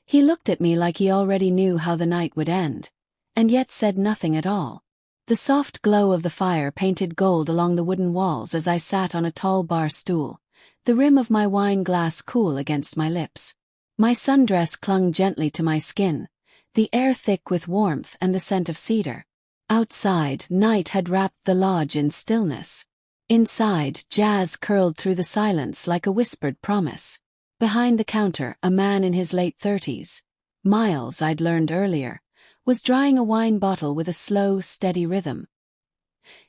He looked at me like he already knew how the night would end, and yet said nothing at all. The soft glow of the fire painted gold along the wooden walls as I sat on a tall bar stool, the rim of my wine glass cool against my lips. My sundress clung gently to my skin, the air thick with warmth and the scent of cedar. Outside, night had wrapped the lodge in stillness. Inside, jazz curled through the silence like a whispered promise. Behind the counter, a man in his late 30s, Miles, I'd learned earlier, was drying a wine bottle with a slow, steady rhythm.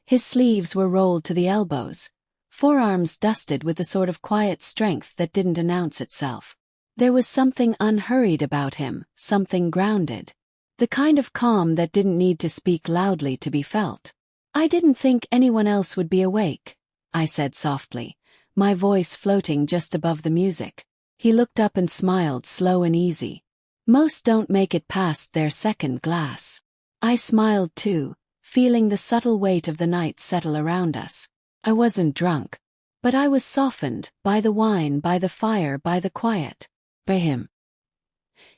His sleeves were rolled to the elbows, forearms dusted with the sort of quiet strength that didn't announce itself. There was something unhurried about him, something grounded. The kind of calm that didn't need to speak loudly to be felt. "I didn't think anyone else would be awake," I said softly, my voice floating just above the music. He looked up and smiled, slow and easy. "Most don't make it past their second glass." I smiled too, feeling the subtle weight of the night settle around us. I wasn't drunk, but I was softened, by the wine, by the fire, by the quiet. By him.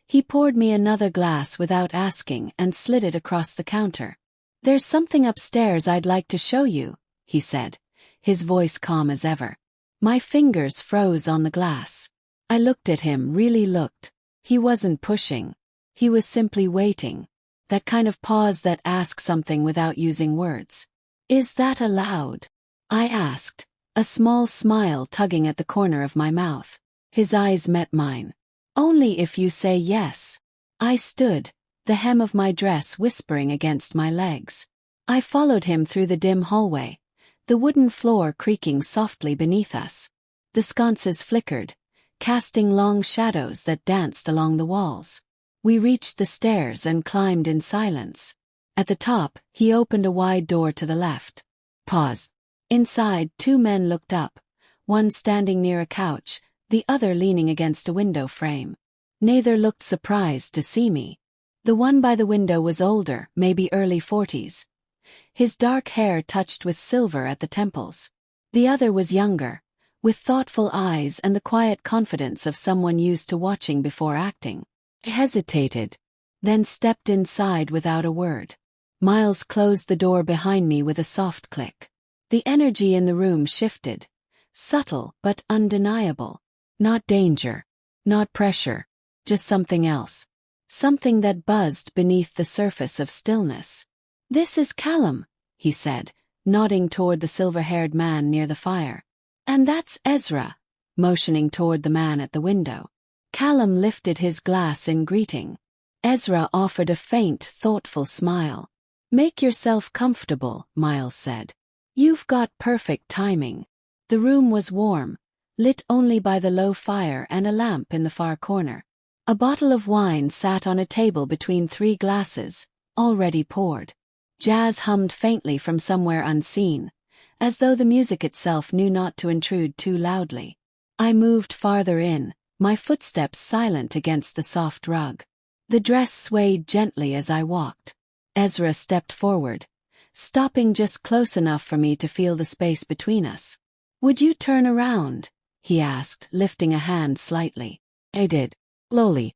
He poured me another glass without asking and slid it across the counter. "There's something upstairs I'd like to show you," he said, his voice calm as ever. My fingers froze on the glass. I looked at him, really looked. He wasn't pushing. He was simply waiting. That kind of pause that asks something without using words. "Is that allowed?" I asked, a small smile tugging at the corner of my mouth. His eyes met mine. "Only if you say yes." I stood, the hem of my dress whispering against my legs. I followed him through the dim hallway, the wooden floor creaking softly beneath us. The sconces flickered, casting long shadows that danced along the walls. We reached the stairs and climbed in silence. At the top, he opened a wide door to the left. Pause. Inside, two men looked up, one standing near a couch, the other leaning against a window frame. Neither looked surprised to see me. The one by the window was older, maybe early 40s. His dark hair touched with silver at the temples. The other was younger, with thoughtful eyes and the quiet confidence of someone used to watching before acting. I hesitated, then stepped inside without a word. Miles closed the door behind me with a soft click. The energy in the room shifted, subtle but undeniable. Not danger, not pressure, just something else. Something that buzzed beneath the surface of stillness. "This is Callum," he said, nodding toward the silver-haired man near the fire. "And that's Ezra," motioning toward the man at the window. Callum lifted his glass in greeting. Ezra offered a faint, thoughtful smile. "Make yourself comfortable," Miles said. "You've got perfect timing." The room was warm, lit only by the low fire and a lamp in the far corner. A bottle of wine sat on a table between 3 glasses, already poured. Jazz hummed faintly from somewhere unseen, as though the music itself knew not to intrude too loudly. I moved farther in, my footsteps silent against the soft rug. The dress swayed gently as I walked. Ezra stepped forward, stopping just close enough for me to feel the space between us. "Would you turn around?" he asked, lifting a hand slightly. I did. Slowly.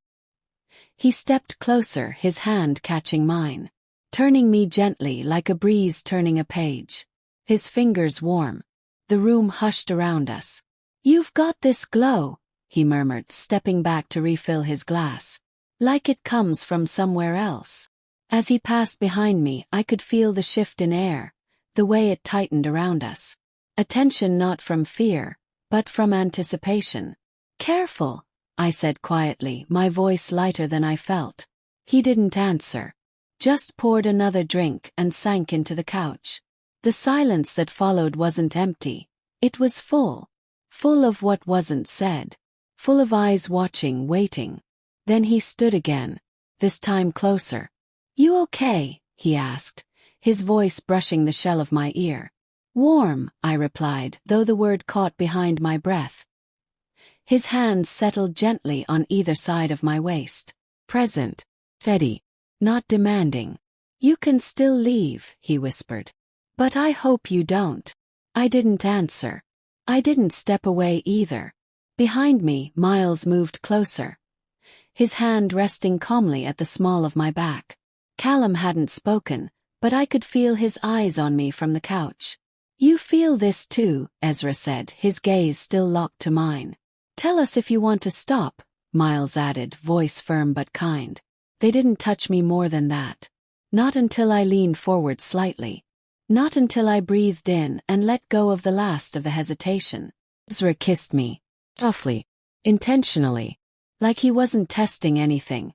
He stepped closer, his hand catching mine, turning me gently like a breeze turning a page. His fingers warm. The room hushed around us. "You've got this glow," he murmured, stepping back to refill his glass. "Like it comes from somewhere else." As he passed behind me, I could feel the shift in air, the way it tightened around us. Attention not from fear, but from anticipation. "Careful," I said quietly, my voice lighter than I felt. He didn't answer. Just poured another drink and sank into the couch. The silence that followed wasn't empty. It was full. Full of what wasn't said. Full of eyes watching, waiting. Then he stood again, this time closer. "You okay?" he asked, his voice brushing the shell of my ear. "Warm," I replied, though the word caught behind my breath. His hands settled gently on either side of my waist. "Present. Steady. Not demanding." "You can still leave," he whispered. "But I hope you don't." I didn't answer. I didn't step away either. Behind me, Miles moved closer. his hand resting calmly at the small of my back. Callum hadn't spoken, but I could feel his eyes on me from the couch. "You feel this too," Ezra said, his gaze still locked to mine. "Tell us if you want to stop," Miles added, voice firm but kind. They didn't touch me more than that. Not until I leaned forward slightly. Not until I breathed in and let go of the last of the hesitation. Ezra kissed me. Softly. Intentionally. Like he wasn't testing anything.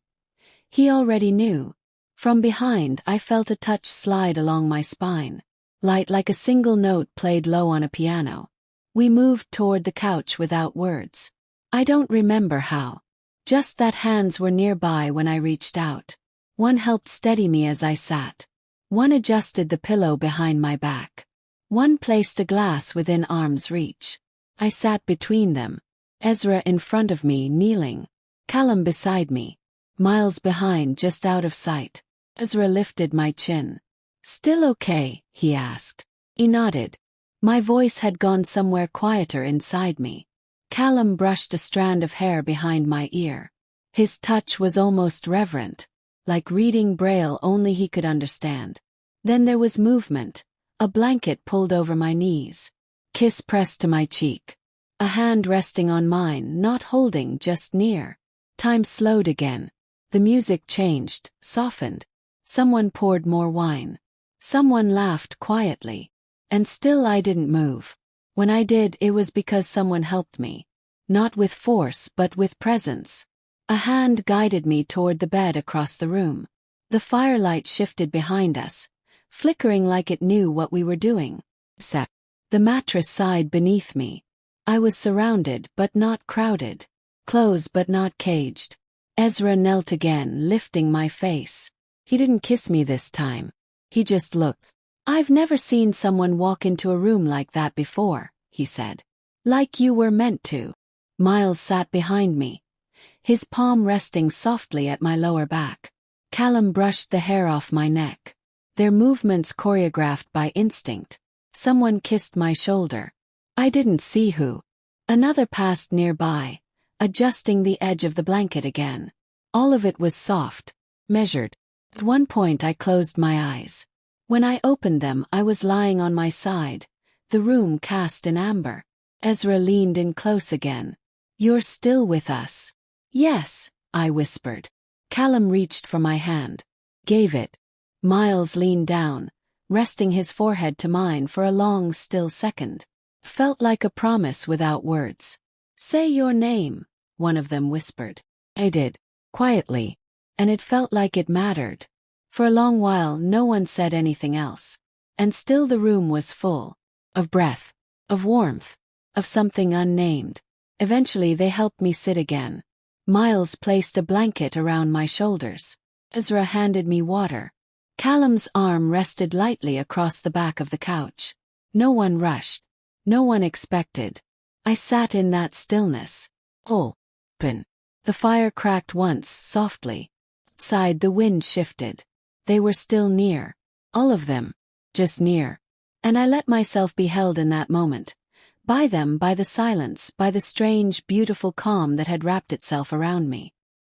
He already knew. From behind, I felt a touch slide along my spine. Light like a single note played low on a piano. We moved toward the couch without words. I don't remember how. Just that hands were nearby when I reached out. One helped steady me as I sat. One adjusted the pillow behind my back. One placed a glass within arm's reach. I sat between them. Ezra in front of me, kneeling. Callum beside me. Miles behind, just out of sight. Ezra lifted my chin. "Still okay?" he asked. He nodded. My voice had gone somewhere quieter inside me. Callum brushed a strand of hair behind my ear. His touch was almost reverent, like reading Braille only he could understand. Then there was movement. A blanket pulled over my knees. Kiss pressed to my cheek. A hand resting on mine, not holding, just near. Time slowed again. The music changed, softened. Someone poured more wine. Someone laughed quietly. And still I didn't move. When I did, it was because someone helped me. Not with force, but with presence. A hand guided me toward the bed across the room. The firelight shifted behind us, flickering like it knew what we were doing. The mattress sighed beneath me. I was surrounded but not crowded. Close but not caged. Ezra knelt again, lifting my face. He didn't kiss me this time. He just looked. "I've never seen someone walk into a room like that before," he said. "Like you were meant to." Miles sat behind me, his palm resting softly at my lower back. Callum brushed the hair off my neck. Their movements choreographed by instinct. Someone kissed my shoulder. I didn't see who. Another passed nearby, adjusting the edge of the blanket again. All of it was soft, measured. At one point I closed my eyes. When I opened them, I was lying on my side, the room cast in amber. Ezra leaned in close again. "You're still with us?" "Yes," I whispered. Callum reached for my hand. Gave it. Miles leaned down, resting his forehead to mine for a long, still second. Felt like a promise without words. "Say your name," one of them whispered. I did, quietly, and it felt like it mattered. For a long while no one said anything else. And still the room was full. Of breath. Of warmth. Of something unnamed. Eventually they helped me sit again. Miles placed a blanket around my shoulders. Ezra handed me water. Callum's arm rested lightly across the back of the couch. No one rushed. No one expected. I sat in that stillness. Open. The fire cracked once, softly. Outside the wind shifted. They were still near. All of them. Just near. And I let myself be held in that moment. By them, by the silence, by the strange, beautiful calm that had wrapped itself around me.